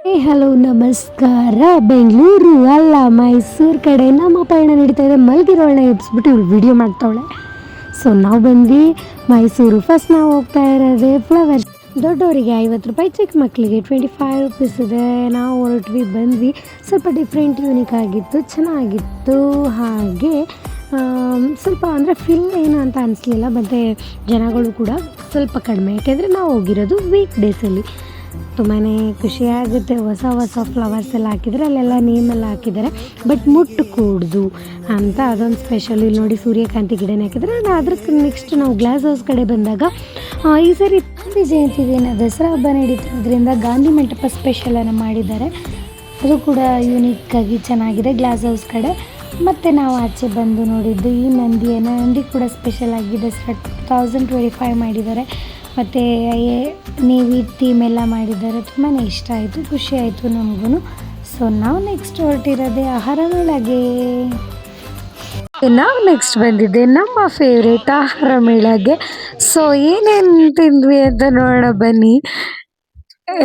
Hello ನಮಸ್ಕಾರ. ಬೆಂಗಳೂರು ಅಲ್ಲ ಮೈಸೂರು ಕಡೆ ನಮ್ಮ ಪಯಣ ನಡೀತಾ ಇದೆ. ಮಲಗಿರೋಳನ್ನ ಎಬ್ಸ್ಬಿಟ್ಟು ಇವಳು ವಿಡಿಯೋ ಮಾಡ್ತಾವಳೆ. ಸೊ ನಾವು ಬಂದ್ವಿ ಮೈಸೂರು. ಫಸ್ಟ್ ನಾವು ಹೋಗ್ತಾ ಇರೋದೇ ಫ್ಲವರ್ಸ್. ದೊಡ್ಡವರಿಗೆ 50 ರೂಪಾಯಿ, ಚಿಕ್ಕ ಮಕ್ಕಳಿಗೆ 25 ರೂಪೀಸ್ ಇದೆ. ನಾವು ಹೊರಟ್ವಿ ಬಂದ್ವಿ. ಸ್ವಲ್ಪ ಡಿಫ್ರೆಂಟ್ ಯೂನಿಕ್ ಆಗಿತ್ತು, ಚೆನ್ನಾಗಿತ್ತು. ಹಾಗೆ ಸ್ವಲ್ಪ ಅಂದರೆ ಫಿಲ್ ಏನು ಅಂತ ಅನಿಸ್ಲಿಲ್ಲ. ಮತ್ತು ಜನಗಳು ಕೂಡ ಸ್ವಲ್ಪ ಕಡಿಮೆ, ಯಾಕೆಂದರೆ ನಾವು ಹೋಗಿರೋದು ವೀಕ್ ಡೇಸಲ್ಲಿ. ತುಂಬಾ ಖುಷಿಯಾಗುತ್ತೆ. ಹೊಸ ಹೊಸ ಫ್ಲವರ್ಸ್ ಎಲ್ಲ ಹಾಕಿದರೆ, ಅಲ್ಲೆಲ್ಲ ನೇಮೆಲ್ಲ ಹಾಕಿದ್ದಾರೆ. ಬಟ್ ಮುಟ್ಟು ಕೂಡ್ದು ಅಂತ ಅದೊಂದು ಸ್ಪೆಷಲ್. ಇಲ್ಲಿ ನೋಡಿ ಸೂರ್ಯಕಾಂತಿ ಗಿಡನೇ ಹಾಕಿದರೆ. ಅದಕ್ಕೆ ನೆಕ್ಸ್ಟ್ ನಾವು ಗ್ಲಾಸ್ ಹೌಸ್ ಕಡೆ ಬಂದಾಗ ಈ ಸರಿ ಗಾಂಧಿ ಜಯಂತಿ ದಿನ ದಸರಾ ಹಬ್ಬ ನಡೀತಿರೋದ್ರಿಂದ ಗಾಂಧಿ ಮಂಟಪ ಸ್ಪೆಷಲನ್ನು ಮಾಡಿದ್ದಾರೆ. ಅದು ಕೂಡ ಯೂನಿಕ್ಕಾಗಿ ಚೆನ್ನಾಗಿದೆ ಗ್ಲಾಸ್ ಹೌಸ್ ಕಡೆ. ಮತ್ತು ನಾವು ಆಚೆ ಬಂದು ನೋಡಿದ್ದು ಈ ನಂದಿ ಕೂಡ ಸ್ಪೆಷಲ್ ಆಗಿ ದಸರಾ 2025 ಮಾಡಿದ್ದಾರೆ. ಮತ್ತು ನೇವಿ ಥೀಮ್ ಎಲ್ಲ ಮಾಡಿದ್ದಾರೆ. ತುಂಬಾ ಇಷ್ಟ ಆಯಿತು, ಖುಷಿ ಆಯಿತು ನಮಗೂ. ಸೊ ನಾವು ನೆಕ್ಸ್ಟ್ ಹೊರಟಿರೋದೇ ಆಹಾರ ಮೇಳಗೆ. ನಾವು ನೆಕ್ಸ್ಟ್ ಬಂದಿದ್ದೆ ನಮ್ಮ ಫೇವ್ರೇಟ್ ಆಹಾರ ಮೇಳಗೆ. ಸೊ ಏನೇನು ತಿಂದ್ವಿ ಅಂತ ನೋಡೋಣ ಬನ್ನಿ.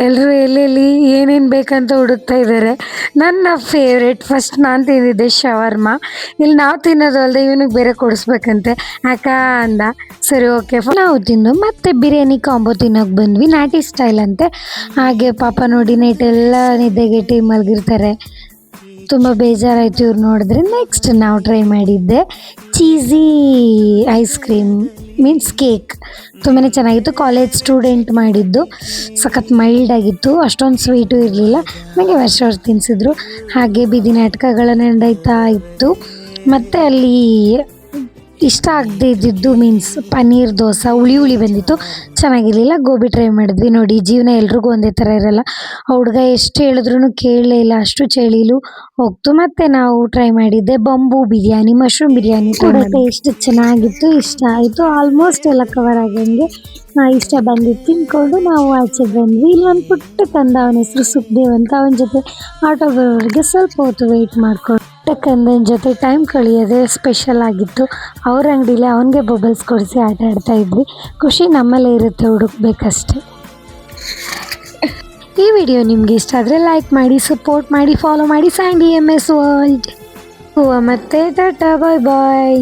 ಎಲ್ಲರೂ ಎಲ್ಲೆಲ್ಲಿ ಏನೇನು ಬೇಕಂತ ಹುಡುಕ್ತಾ ಇದ್ದಾರೆ. ನನ್ನ ಫೇವ್ರೇಟ್ ಫಸ್ಟ್ ನಾನು ತಿಂದಿದ್ದೆ ಶವರ್ಮ. ಇಲ್ಲಿ ನಾವು ತಿನ್ನೋದು ಅಲ್ಲದೆ ಇವನಿಗೆ ಬೇರೆ ಕೊಡಿಸ್ಬೇಕಂತೆ ಅಕ್ಕ ಅಂದ. ಸರಿ ಓಕೆ ನಾವು ತಿಂದು ಮತ್ತೆ ಬಿರಿಯಾನಿ ಕಾಂಬೋ ತಿನ್ನೋಕೆ ಬಂದ್ವಿ. ನಾಟಿ ಸ್ಟೈಲ್ ಅಂತೆ. ಹಾಗೆ ಪಾಪ ನೋಡಿ ನೈಟೆಲ್ಲ ನಿದ್ದೆಗೆಟ್ಟು ಮಲಗಿರ್ತಾರೆ. ತುಂಬ ಬೇಜಾರಾಯಿತು ಇವ್ರು ನೋಡಿದ್ರೆ. ನೆಕ್ಸ್ಟ್ ನಾವು ಟ್ರೈ ಮಾಡಿದ್ದೆ cheesy ice cream means cake. ತುಂಬಾ ಚೆನ್ನಾಗಿತ್ತು. ಕಾಲೇಜ್ ಸ್ಟೂಡೆಂಟ್ ಮಾಡಿದ್ದು. ಸಖತ್ ಮೈಲ್ಡ್ ಆಗಿತ್ತು, ಅಷ್ಟೊಂದು ಸ್ವೀಟು ಇರಲಿಲ್ಲ. ನನಗೆ ವರ್ಷ ತಿನ್ನಿಸಿದ್ರು. ಹಾಗೆ ಬೀದಿ ನಾಟಕಗಳ ನಡೀತಾ ಇತ್ತು. ಮತ್ತು ಅಲ್ಲಿ ಇಷ್ಟ ಆಗದೆ ಇದ್ದಿದ್ದು ಮೀನ್ಸ್ ಪನ್ನೀರ್ ದೋಸೆ ಹುಳಿ ಬಂದಿತ್ತು, ಚೆನ್ನಾಗಿರಲಿಲ್ಲ. ಗೋಬಿ ಟ್ರೈ ಮಾಡಿದ್ವಿ. ನೋಡಿ ಜೀವನ ಎಲ್ರಿಗೂ ಒಂದೇ ಥರ ಇರಲ್ಲ. ಆ ಹುಡುಗ ಎಷ್ಟು ಹೇಳಿದ್ರು ಕೇಳಲೇ ಇಲ್ಲ, ಅಷ್ಟು ಚಳಿಲು ಹೋಗ್ತು. ಮತ್ತು ನಾವು ಟ್ರೈ ಮಾಡಿದ್ದೆ ಬಂಬೂ ಬಿರಿಯಾನಿ, ಮಶ್ರೂಮ್ ಬಿರಿಯಾನಿ ಕೂಡ ಟೇಸ್ಟ್ ಚೆನ್ನಾಗಿತ್ತು, ಇಷ್ಟ ಆಯಿತು. ಆಲ್ಮೋಸ್ಟ್ ಎಲ್ಲ ಕವರ್ ಆಗಂಗೆ ಇಷ್ಟ ಬಂದಿತ್ತು. ತಿನ್ಕೊಂಡು ನಾವು ಆಚೆ ಬಂದ್ವಿ. ಇಲ್ಲಿ ಒಂದು ಪುಟ್ಟ ಕಂದ, ಅವನ ಹೆಸರು ಸುಖದೇವ್ ಅಂತ. ಅವನ ಜೊತೆ ಆಟೋ ಬರೋರಿಗೆ ಸ್ವಲ್ಪ ಹೊತ್ತು ವೆಯ್ಟ್ ಮಾಡ್ಕೊಂಡು ಕಂದನ ಜೊತೆ ಟೈಮ್ ಕಳೆಯೋದೇ ಸ್ಪೆಷಲ್ ಆಗಿತ್ತು. ಅವ್ರ ಅಂಗಡಿಲೇ ಅವನಿಗೆ ಬಬಲ್ಸ್ ಕೊಡಿಸಿ ಆಟ ಆಡ್ತಾ ಇದ್ವಿ. ಖುಷಿ ನಮ್ಮಲ್ಲೇ ಇರುತ್ತೆ, ಹುಡುಕ್ಬೇಕಷ್ಟೆ. ಈ ವಿಡಿಯೋ ನಿಮಗೆ ಇಷ್ಟ ಆದರೆ ಲೈಕ್ ಮಾಡಿ, ಸಪೋರ್ಟ್ ಮಾಡಿ, ಫಾಲೋ ಮಾಡಿ. Sandy MS world. ಮತ್ತೆ ಟಾಟಾ, ಬಾಯ್ ಬಾಯ್.